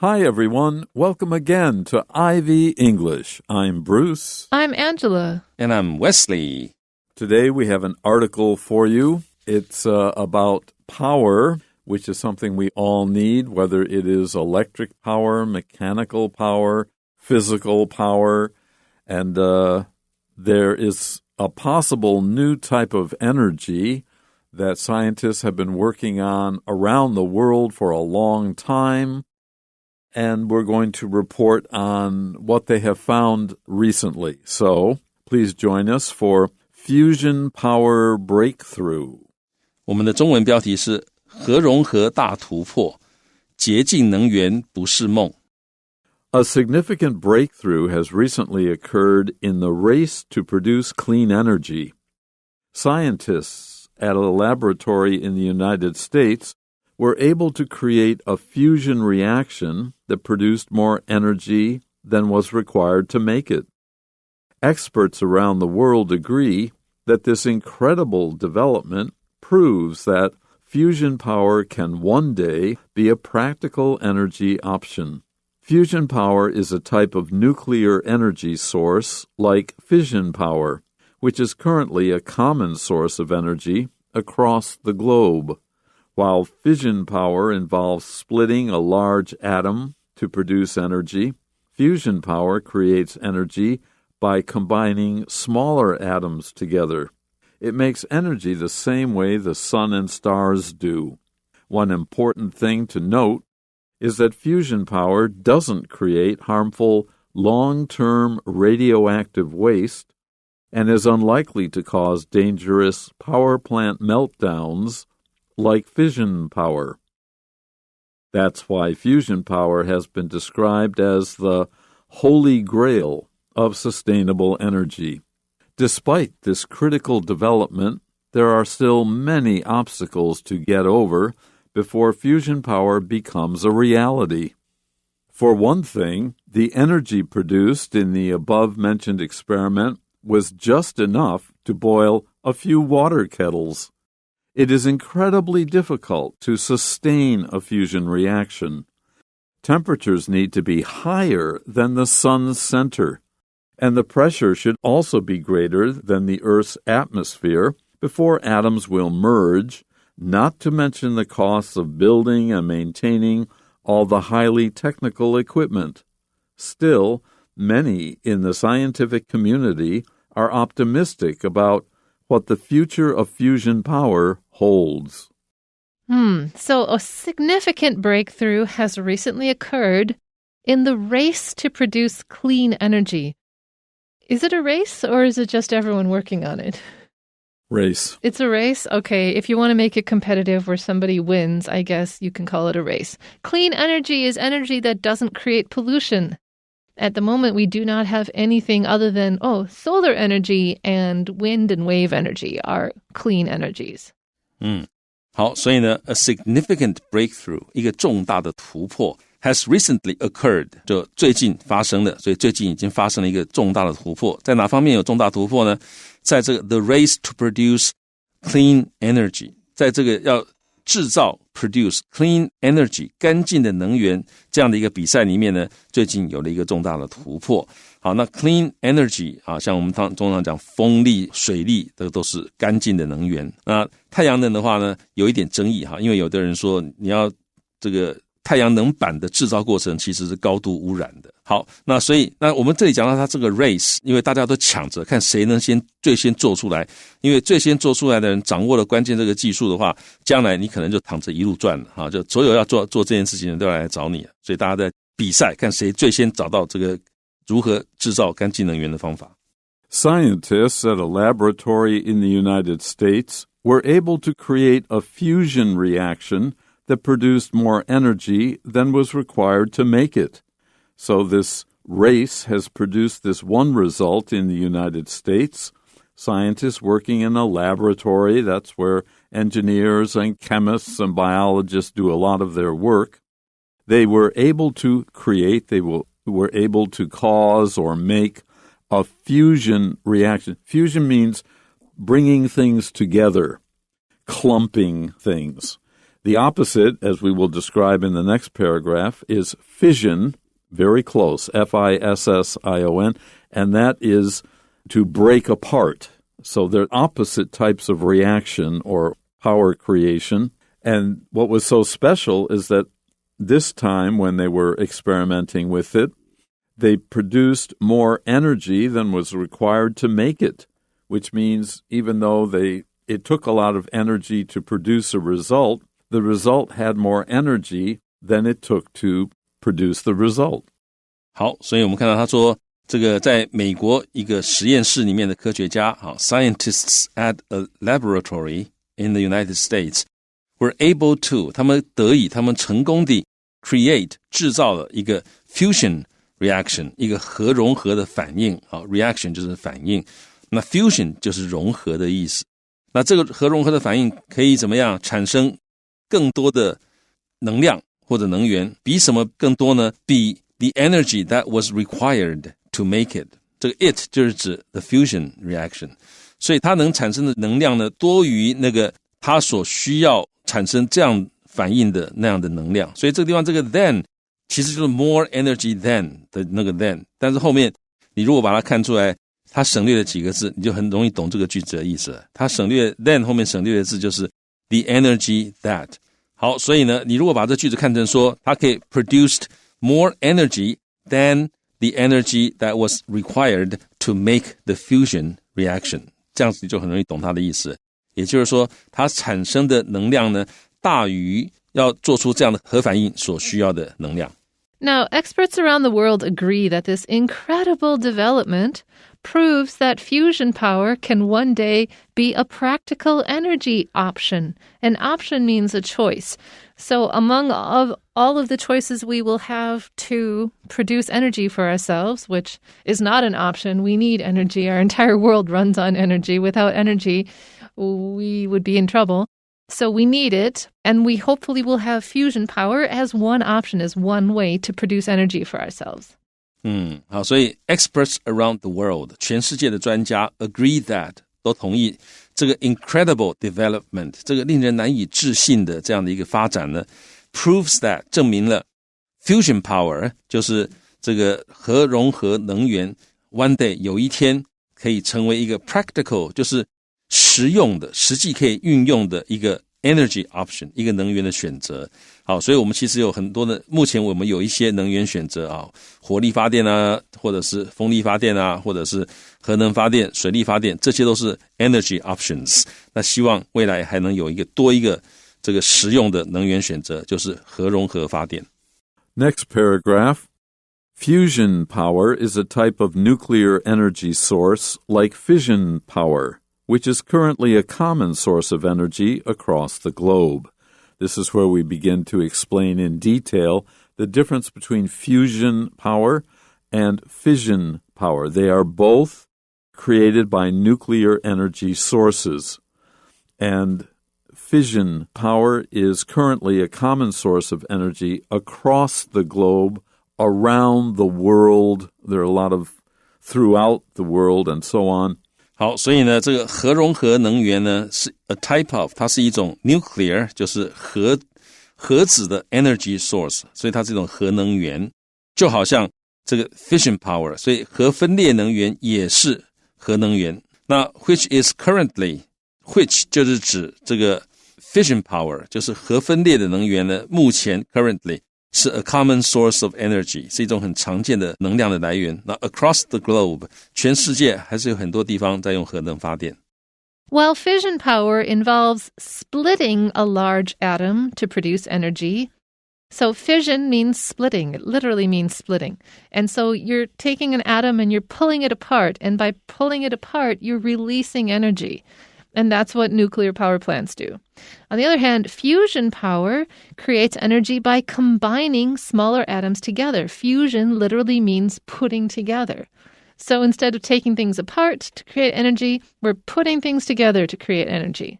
Hi, everyone. Welcome again to Ivy English. I'm Bruce. I'm Angela. And I'm Wesley. Today we have an article for you. It's about power, which is something we all need, whether it is electric power, mechanical power, physical power. And there is a possible new type of energy that scientists have been working on around the world for a long time. And we're going to report on what they have found recently. So please join us for Fusion Power Breakthrough. 我们的中文标题是核融合大突破，洁净能源不是梦。A significant breakthrough has recently occurred in the race to produce clean energy. Scientists at a laboratory in the United States were able to create a fusion reaction that produced more energy than was required to make it. Experts around the world agree that this incredible development proves that fusion power can one day be a practical energy option. Fusion power is a type of nuclear energy source like fission power, which is currently a common source of energy across the globe. While fission power involves splitting a large atom to produce energy, fusion power creates energy by combining smaller atoms together. It makes energy the same way the sun and stars do. One important thing to note is that fusion power doesn't create harmful long-term radioactive waste and is unlikely to cause dangerous power plant meltdowns like fission power. That's why fusion power has been described as the holy grail of sustainable energy. Despite this critical development, there are still many obstacles to get over before fusion power becomes a reality. For one thing, the energy produced in the above-mentioned experiment was just enough to boil a few water kettles. It is incredibly difficult to sustain a fusion reaction. Temperatures need to be higher than the sun's center, and the pressure should also be greater than the Earth's atmosphere before atoms will merge, not to mention the costs of building and maintaining all the highly technical equipment. Still, many in the scientific community are optimistic about what the future of fusion power holds. So a significant breakthrough has recently occurred in the race to produce clean energy. Is it a race or is it just everyone working on it? Race. It's a race? Okay, if you want to make it competitive where somebody wins, I guess you can call it a race. Clean energy is energy that doesn't create pollution. At the moment, we do not have anything other than, solar energy and wind and wave energy are clean energies. 好，所以呢 a significant breakthrough 一个重大的突破 has recently occurred 就最近发生的，所以最近已经发生了一个重大的突破。在哪方面有重大突破呢？在这个 the race to produce clean energy 在这个要制造 produce clean energy 干净的能源这样的一个比赛里面呢，最近有了一个重大的突破。好，那 clean energy 像我们通常讲风力、水力，这个都是干净的能源。那太阳能的话呢，有一点争议因为有的人说你要这个太阳能板的制造过程其实是高度污染的。好，那所以那我们这里讲到它这个 race， 因为大家都抢着看谁能最先做出来，因为最先做出来的人掌握了关键这个技术的话，将来你可能就躺着一路赚了就所有要做这件事情的都要来找你，所以大家在比赛看谁最先找到这个如何制造干净能源的方法。Scientists at a laboratory in the United States were able to create a fusion reaction that produced more energy than was required to make it. So this race has produced this one result in the United States. Scientists working in a laboratory, that's where engineers and chemists and biologists do a lot of their work. They were able to create, they were able to cause or make a fusion reaction. Fusion means bringing things together, clumping things. The opposite, as we will describe in the next paragraph, is fission, very close, F-I-S-S-I-O-N, and that is to break apart. So they're opposite types of reaction or power creation. And what was so special is that this time when they were experimenting with it, they produced more energy than was required to make it, which means even though it took a lot of energy to produce a result, the result had more energy than it took to produce the result. 好，所以我们看到他说，这个在美国一个实验室里面的科学家，scientists at a laboratory in the United States were able to， 他们成功地 create 制造了一个 fusion reaction， 一个核融合的反应，reaction 就是反应，那 fusion 就是融合的意思。那这个核融合的反应可以怎么样产生更多的能量或者能源？比什么更多呢？比 the energy that was required to make it。这个 it 就是指 the fusion reaction， 所以它能产生的能量呢，多于那个它所需要产生这样反应的那样的能量。所以这个地方这个 then 其实就是 more energy than 的那个 then， 但是后面你如果把它看出来，它省略了几个字，你就很容易懂这个句子的意思了。它省略 then 后面省略的字就是 the energy that。 好，所以呢，你如果把这句子看成说它可以 produced more energy than the energy that was required to make the fusion reaction， 这样子你就很容易懂它的意思。也就是说它产生的能量呢，大于要做出这样的核反应所需要的能量。Now, experts around the world agree that this incredible development proves that fusion power can one day be a practical energy option. An option means a choice. So among all of the choices we will have to produce energy for ourselves, which is not an option, we need energy. Our entire world runs on energy. Without energy, we would be in trouble. So we need it, and we hopefully will have fusion power as one option, as one way to produce energy for ourselves. 好，所以 experts around the world， 全世界的专家 agree that， 都同意这个 incredible development， 这个令人难以置信的这样的一个发展呢 proves that， 证明了 fusion power， 就是这个核融合能源 one day 有一天可以成为一个 practical， 就是实用的实际可以运用的一个 energy option， 一个能源的选择。好，所以我们其实有很多的，目前我们有一些能源选择火力发电啊，或者是风力发电啊，或者是核能发电、水力发电，这些都是 energy options。那希望未来还能有多一个这个实用的能源选择，就是核融合发电。 Next paragraph. Fusion power is a type of nuclear energy source like fission power, which is currently a common source of energy across the globe. This is where we begin to explain in detail the difference between fusion power and fission power. They are both created by nuclear energy sources. And fission power is currently a common source of energy across the globe, around the world. There are a lot of throughout the world and so on. 好，所以呢，这个核融合能源呢是 a type of， 它是一种 nuclear， 就是核子的 energy source， 所以它是一种核能源，就好像这个 fission power， 所以核分裂能源也是核能源。那 which is currently， which 就是指这个 fission power， 就是核分裂的能源呢，目前 currently是 a common source of energy， 是一种很常见的能量的来源。那 across the globe， 全世界还是有很多地方在用核能发电。While fission power involves splitting a large atom to produce energy, so fission means splitting. It literally means splitting. And so you're taking an atom and you're pulling it apart, and by pulling it apart, you're releasing energy. And that's what nuclear power plants do. On the other hand, fusion power creates energy by combining smaller atoms together. Fusion literally means putting together. So instead of taking things apart to create energy, we're putting things together to create energy.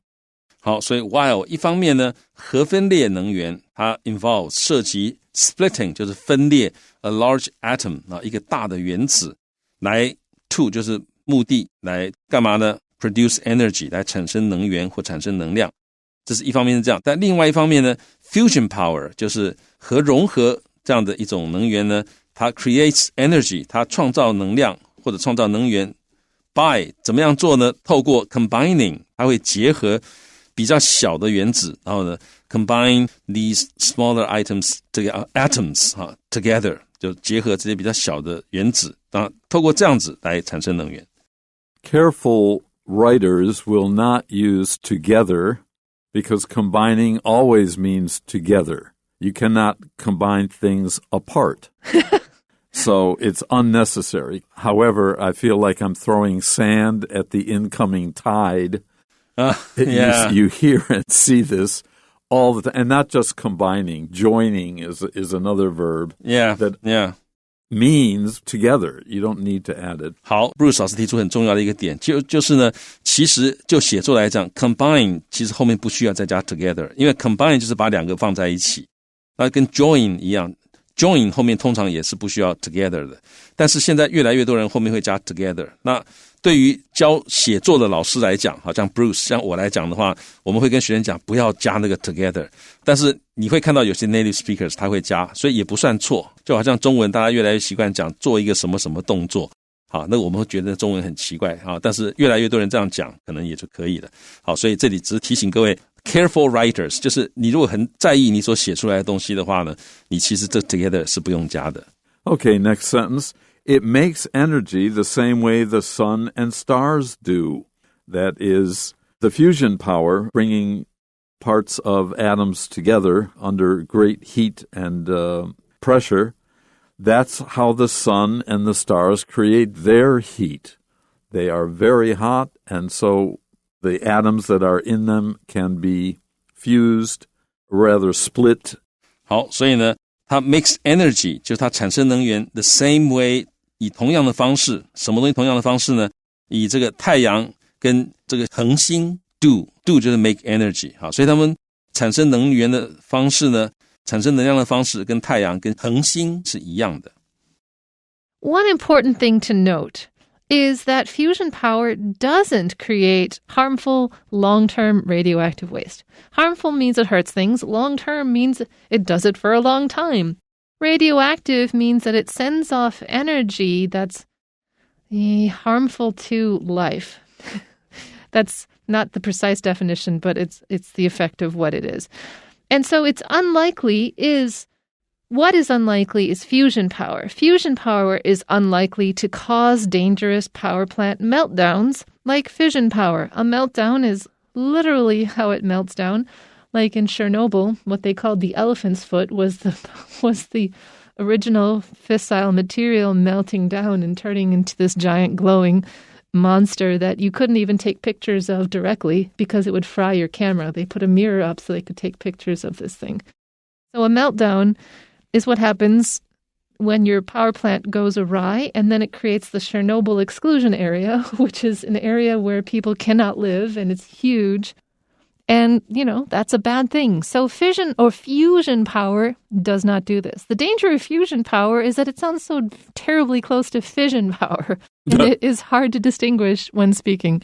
好，所以 while 一方面呢，核分裂能源它 involves 涉及 splitting， 就是分裂 a large atom， 一个大的原子，来 to 就是目的来干嘛呢？produce energy 来产生能源或产生能量，这是一方面是这样，但另外一方面呢 fusion power 就是核融合这样的一种能源呢，它 creates energy 它创造能量或者创造能源 by 怎么样做呢？透过 combining 它会结合比较小的原子，然后呢 combine these smaller items 这个 atoms together 就结合这些比较小的原子，然后透过这样子来产生能源。Careful writers will not use together because combining always means together. You cannot combine things apart. So it's unnecessary. However, I feel like I'm throwing sand at the incoming tide. Yeah. You hear and see this all the time. And not just combining. Joining is another verb. Yeah, that yeah. means together. You don't need to add it. 好 Bruce 老师提出很重要的一个点，就是呢，其实就写作来讲 combine 其实后面不需要再加 together， 因为 combine 就是把两个放在一起，那跟 join 一样，join 后面通常也是不需要 together 的，但是现在越来越多人后面会加 together。那对于教写作的老师来讲，好像 Bruce 像我来讲的话，我们会跟学生讲不要加那个 together， 但是你会看到有些 native speakers 他会加，所以也不算错。就好像中文大家越来越习惯讲做一个什么什么动作，好，那我们会觉得中文很奇怪，好，但是越来越多人这样讲，可能也就可以了。好，所以这里只是提醒各位 careful writers， 就是你如果很在意你所写出来的东西的话呢，你其实这 together 是不用加的。Okay, next sentence. It makes energy the same way the sun and stars do. That is the fusion power, bringing parts of atoms together under great heat and pressure. That's how the sun and the stars create their heat. They are very hot, and so the atoms that are in them can be fused, rather split. 好，所以呢，它 makes energy 就是它产生能源 the same way 以同样的方式，什么东西同样的方式呢？以这个太阳跟这个恒星 do 就是 make energy， 好，所以他们产生能源的方式呢，产生能量的方式跟太阳跟恒星是一样的。One important thing to note is that fusion power doesn't create harmful long-term radioactive waste. Harmful means it hurts things. Long-term means it does it for a long time. Radioactive means that it sends off energy that's harmful to life. That's not the precise definition, but it's the effect of what it is. And so what is unlikely is fusion power. Fusion power is unlikely to cause dangerous power plant meltdowns like fission power. A meltdown is literally how it melts down. Like in Chernobyl, what they called the elephant's foot was the original fissile material melting down and turning into this giant glowing monster that you couldn't even take pictures of directly because it would fry your camera. They put a mirror up so they could take pictures of this thing. So a meltdown is what happens when your power plant goes awry, and then it creates the Chernobyl exclusion area, which is an area where people cannot live, and it's huge. And, that's a bad thing. So fission or fusion power does not do this. The danger of fusion power is that it sounds so terribly close to fission power, and it is hard to distinguish when speaking.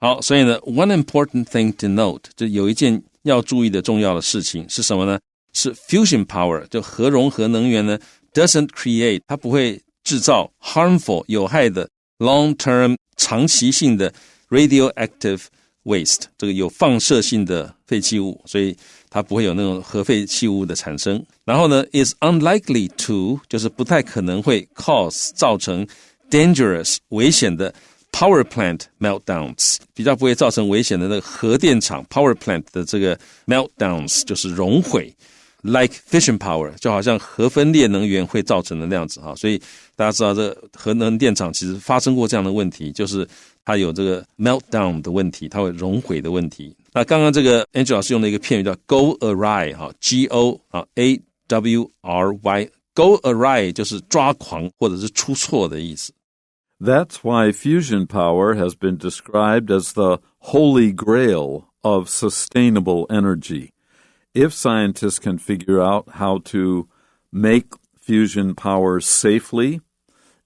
好，所以呢 one important thing to note 就有一件要注意的重要的事情是什么呢？是 fusion power 就核融合能源呢 doesn't create 它不会制造 harmful 有害的 long-term 长期性的 radioactive waste 这个有放射性的废弃物，所以它不会有那种核废弃物的产生。然后呢 is unlikely to 就是不太可能会 cause 造成 dangerous 危险的 power plant meltdowns 比较不会造成危险的那个核电厂 power plant 的这个 meltdowns 就是熔毁like fission power 就好像核分裂能源会造成的那样子，所以大家知道这个核能电厂其实发生过这样的问题，就是它有这个 meltdown 的问题，它会熔毁的问题。那刚刚这个 Angel 老师用了一个片语叫 go awry G-O A-W-R-Y go awry 就是抓狂或者是出错的意思。That's why fusion power has been described as the holy grail of sustainable energy. If scientists can figure out how to make fusion power safely,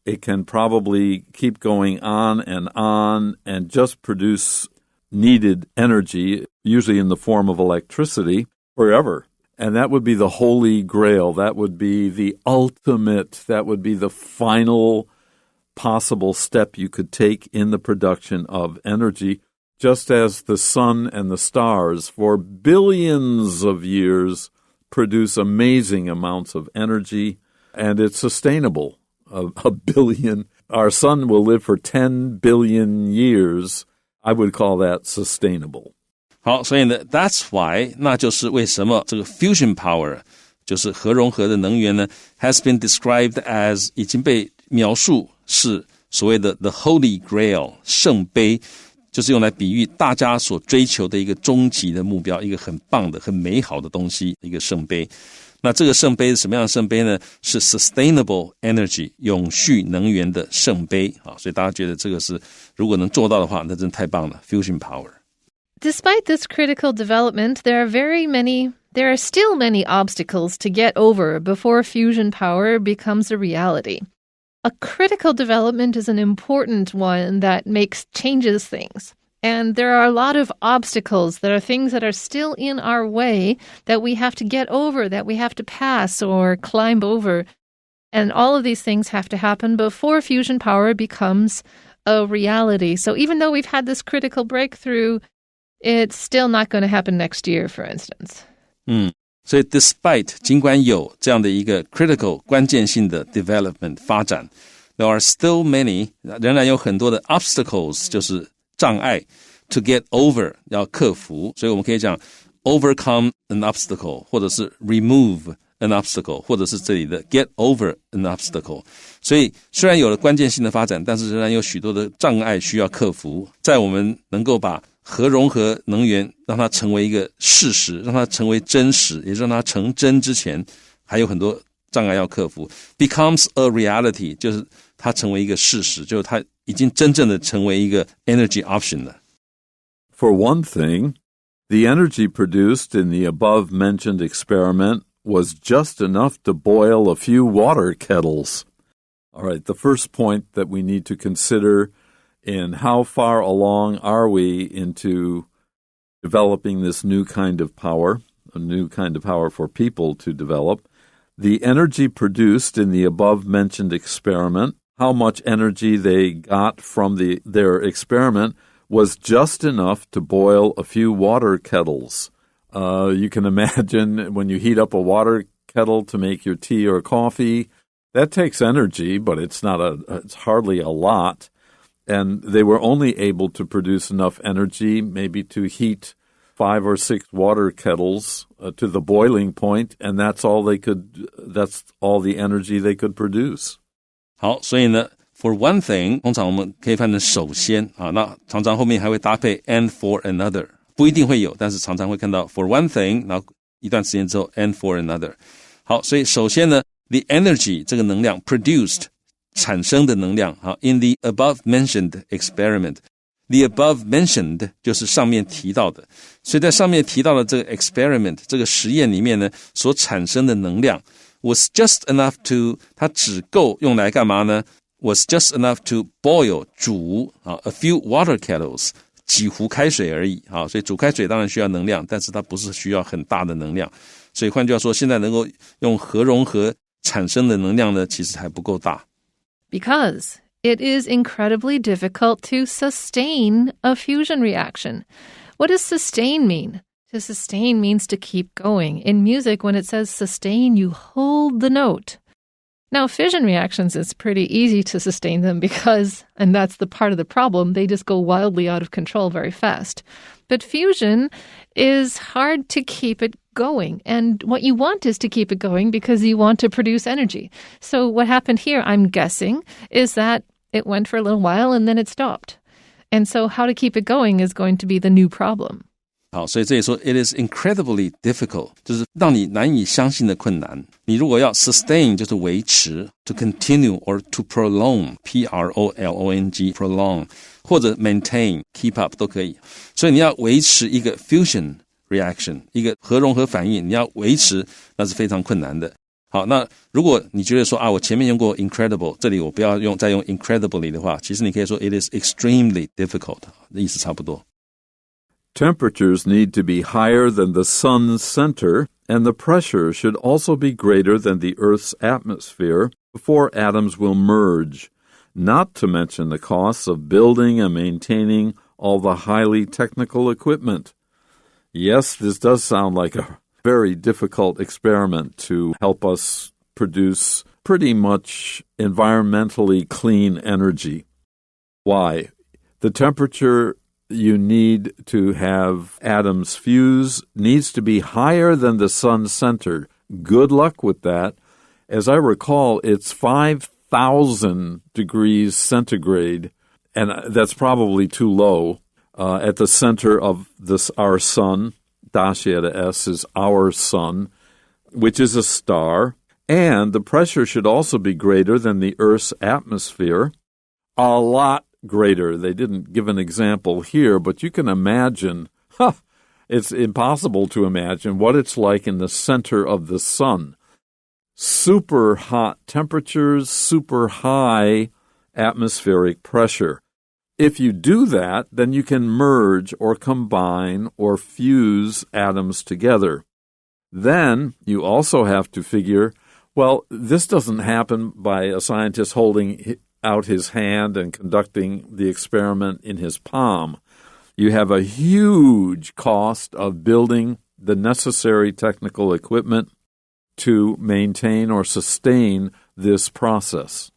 it can probably keep going on and just produce needed energy usually in the form of electricity, forever. And that would be the holy grail. That would be the ultimate, that would be the final possible step you could take in the production of energy, just as the sun and the stars for billions of years produce amazing amounts of energy, and it's sustainable. A billion. Our sun will live for 10 billion years. I would call that sustainable. 好，所以呢 that's why 那就是为什么这个 fusion power 就是核融合的能源呢 has been described as 已经被描述是所谓的 the holy grail 圣杯，就是用来比喻大家所追求的一个终极的目标，一个很棒的很美好的东西，一个圣杯。那这个圣杯是什么样的圣杯呢？是 sustainable energy 永续能源的圣杯。好，所以大家觉得这个是如果能做到的话，那真的太棒了 fusion power。Despite this critical development, there are still many obstacles to get over before fusion power becomes a reality. A critical development is an important one that changes things. And there are a lot of obstacles that are things that are still in our way that we have to get over, that we have to pass or climb over. And all of these things have to happen before fusion power becomes a reality. So even though we've had this critical breakthrough, it's still not going to happen next year, for instance. 所以 despite 尽管有这样的一个 critical 关键性的 development 发展 there are still many 仍然有很多的 obstacles 就是障碍 to get over 要克服，所以我们可以讲 overcome an obstacle 或者是 remove an obstacle 或者是这里的 get over an obstacle。 所以虽然有了关键性的发展，但是仍然有许多的障碍需要克服，在我们能够把核融合能源让它成为一个事实，让它成为真实，也让它成真之前，还有很多障碍要克服。 becomes a reality 就是它成为一个事实，就是它已经真正的成为一个 energy option 了。 For one thing, the energy produced in the above-mentioned experiment was just enough to boil a few water kettles. All right, the first point that we need to consider in how far along are we into developing this new kind of power, a new kind of power for people to develop. The energy produced in the above-mentioned experiment, how much energy they got from their experiment, was just enough to boil a few water kettles. You can imagine when you heat up a water kettle to make your tea or coffee, that takes energy, but it's hardly a lot. And they were only able to produce enough energy maybe to heat 5 or 6 water kettles to the boiling point, and that's all the energy they could produce. 好，所以呢 for one thing 通常我们可以翻成首先啊，那常常后面还会搭配 and for another， 不一定会有，但是常常会看到 for one thing， 然后一段时间之后 and for another。 好，所以首先呢 the energy 这个能量 produced产生的能量 in the above mentioned experiment， the above mentioned 就是上面提到的，所以在上面提到的这个 experiment 这个实验里面呢所产生的能量 was just enough to 它只够用来干嘛呢？ was just enough to boil 煮a few water kettles 几壶开水而已。所以煮开水当然需要能量，但是它不是需要很大的能量，所以换句话说现在能够用核融合产生的能量呢其实还不够大。Because it is incredibly difficult to sustain a fusion reaction. What does sustain mean? To sustain means to keep going. In music, when it says sustain, you hold the note. Now, fission reactions, it's pretty easy to sustain them because, and that's the part of the problem, they just go wildly out of control very fast. But fusion is hard to keep it going. And what you want is to keep it going because you want to produce energy. So what happened here, I'm guessing, is that it went for a little while and then it stopped. And so how to keep it going is going to be the new problem. 好，所以这里说 it is incredibly difficult 就是让你难以相信的困难。你如果要 sustain 就是维持 to continue or to prolong P-R-O-L-O-N-G prolong 或者 maintain keep up 都可以。所以你要维持一个 fusion reaction 一个核融合反应，你要维持那是非常困难的。好，那如果你觉得说我前面用过 incredible 这里我不要再用 incredibly 的话，其实你可以说 it is extremely difficult 意思差不多。Temperatures need to be higher than the sun's center, and the pressure should also be greater than the Earth's atmosphere before atoms will merge, not to mention the costs of building and maintaining all the highly technical equipment. Yes, this does sound like a very difficult experiment to help us produce pretty much environmentally clean energy. Why? The temperature you need to have atoms fuse needs to be higher than the sun's center. Good luck with that. As I recall, it's 5,000 degrees centigrade, and that's probably too low. At the center of our sun, Dacia S is our sun, which is a star, and the pressure should also be greater than the Earth's atmosphere, a lot greater. They didn't give an example here, but you can imagine, it's impossible to imagine what it's like in the center of the sun. Super hot temperatures, super high atmospheric pressure. If you do that, then you can merge or combine or fuse atoms together. Then you also have to figure, well, this doesn't happen by a scientist holding out his hand and conducting the experiment in his palm. You have a huge cost of building the necessary technical equipment to maintain or sustain this process.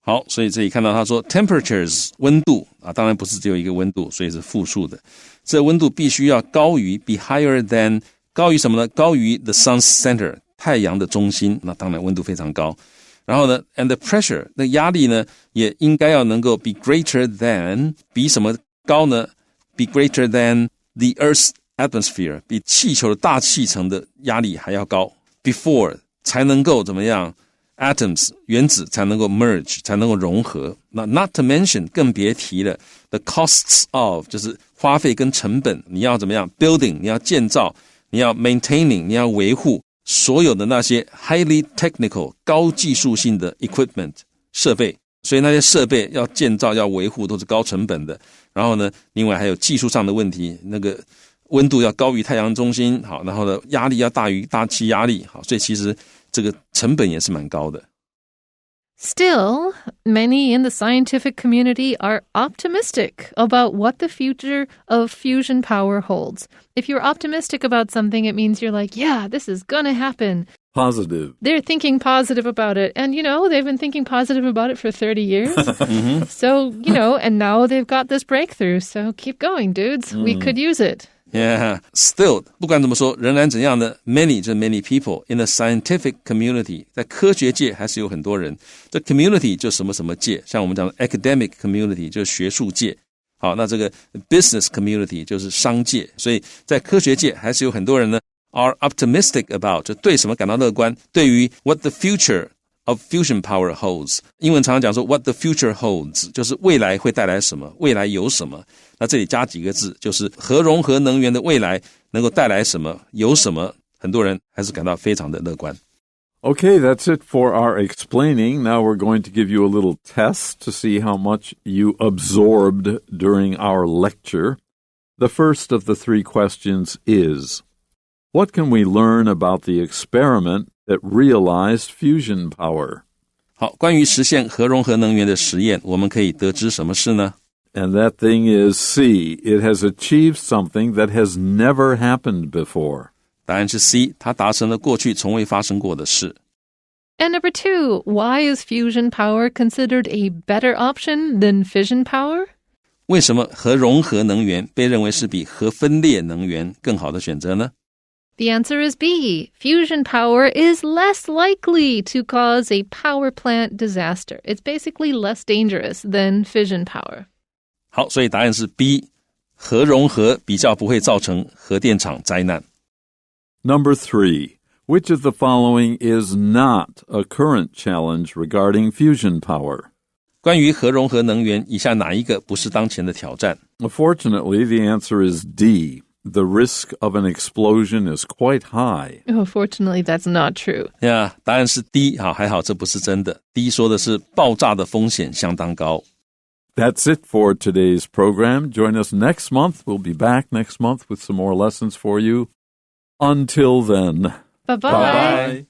好，所以这里看到他说 temperatures 温度啊，当然不是只有一个温度，所以是复数的。这温度必须要高于 be higher than 高于什么呢？高于 the sun's center 太阳的中心，那当然温度非常高。然后呢 and the pressure 那压力呢也应该要能够 be greater than 比什么高呢？ be greater than the Earth's atmosphere 比气球的大气层的压力还要高 before 才能够怎么样？Atoms 原子才能够 merge 才能够融合，那 not to mention 更别提了 the costs of 就是花费跟成本，你要怎么样 building 你要建造，你要 maintaining 你要维护所有的那些 highly technical 高技术性的 equipment 设备，所以那些设备要建造要维护都是高成本的。然后呢，另外还有技术上的问题，那个温度要高于太阳中心，好，然后呢压力要大于大气压力，好，所以其实这个成本也是蛮高的。Still, many in the scientific community are optimistic about what the future of fusion power holds. If you're optimistic about something, it means you're like, yeah, this is going to happen. Positive. They're thinking positive about it. And, they've been thinking positive about it for 30 years. So, and now they've got this breakthrough. So keep going, dudes. We could use it. Yeah, still 不管怎么说仍然怎样的 many 就是 many people in the scientific community 在科学界还是有很多人，这 community 就什么什么界，像我们讲的 academic community 就是学术界，好，那这个 business community 就是商界，所以在科学界还是有很多人呢 are optimistic about 就对什么感到乐观，对于 what the future of fusion power holds 英文常常讲说 what the future holds 就是未来会带来什么，未来有什么，那这里加几个字就是核融合能源的未来能够带来什么有什么，很多人还是感到非常的乐观。 Okay, that's it for our explaining. Now we're going to give you a little test to see how much you absorbed during our lecture. The first of the three questions is, what can we learn about the experiment that realized fusion power? 好，关于实现核融合能源的实验，我们可以得知什么事呢？ And that thing is C. It has achieved something that has never happened before. 答案是 C， 它达成了过去从未发生过的事。 And number 2, why is fusion power considered a better option than fission power? 为什么核融合能源被认为是比核分裂能源更好的选择呢？ The answer is B. Fusion power is less likely to cause a power plant disaster. It's basically less dangerous than fission power. 好，所以答案是 B， 核融合比较不会造成核电厂灾难。 Number 3. Which of the following is not a current challenge regarding fusion power? 关于核融合能源，以下哪一个不是当前的挑战？ Fortunately, the answer is D. The risk of an explosion is quite high. Oh, fortunately, that's not true. 答案是 D， 好，还好这不是真的。D 说的是爆炸的风险相当高。That's it for today's program. Join us next month. We'll be back next month with some more lessons for you. Until then. Bye-bye. Bye-bye.